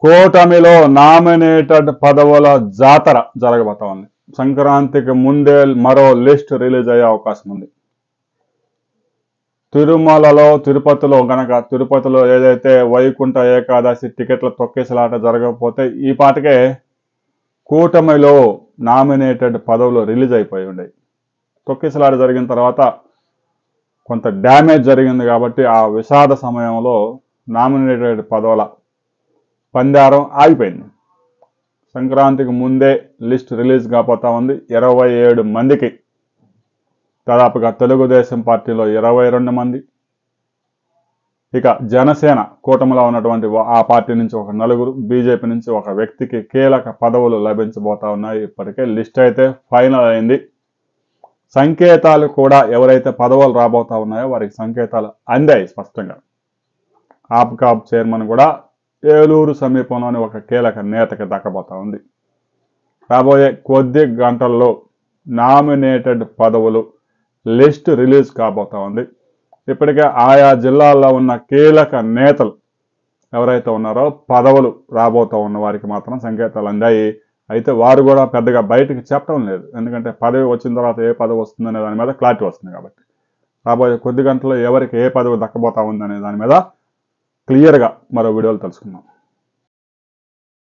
కూటమిలో నామినేటెడ్ పదవుల జాతర జరగబోతా ఉంది. సంక్రాంతికి ముందే మరో లిస్ట్ రిలీజ్ అయ్యే అవకాశం ఉంది. తిరుపతిలో ఏదైతే వైకుంఠ ఏకాదశి టికెట్ల తొక్కేసలాట జరగకపోతే ఈ పాటికే కూటమిలో నామినేటెడ్ పదవులు రిలీజ్ అయిపోయి ఉన్నాయి. తొక్కేసలాట జరిగిన తర్వాత కొంత డ్యామేజ్ జరిగింది కాబట్టి ఆ విషాద సమయంలో నామినేటెడ్ పదవుల పందారం ఆగిపోయింది. సంక్రాంతికి ముందే లిస్ట్ రిలీజ్ కాబోతా ఉంది. 27 మందికి, దాదాపుగా తెలుగుదేశం పార్టీలో 22 మంది, ఇక జనసేన కూటమిలో ఉన్నటువంటి ఆ పార్టీ నుంచి ఒక 4, బీజేపీ నుంచి ఒక వ్యక్తికి కీలక పదవులు లభించబోతా ఉన్నాయి. ఇప్పటికే లిస్ట్ అయితే ఫైనల్ అయింది. సంకేతాలు కూడా ఎవరైతే పదవులు రాబోతా ఉన్నాయో వారికి సంకేతాలు అందాయి స్పష్టంగా. ఆప్కాబ్ చైర్మన్ కూడా ఏలూరు సమీపంలోని ఒక కీలక నేతకి దక్కబోతా ఉంది. రాబోయే కొద్ది గంటల్లో నామినేటెడ్ పదవులు లిస్ట్ రిలీజ్ కాబోతా ఉంది. ఇప్పటికే ఆయా జిల్లాల్లో ఉన్న కీలక నేతలు ఎవరైతే ఉన్నారో పదవులు రాబోతా ఉన్న వారికి మాత్రం సంకేతాలు అందాయి. అయితే వారు కూడా పెద్దగా బయటకు చెప్పడం లేదు. ఎందుకంటే పదవి వచ్చిన తర్వాత ఏ పదవి వస్తుందనే దాని మీద క్లారిటీ వస్తుంది కాబట్టి. రాబోయే కొద్ది గంటల్లో ఎవరికి ఏ పదవి దక్కబోతా ఉందనే దాని మీద క్లియర్గా మరో వీడియోలు తెలుసుకుందాం.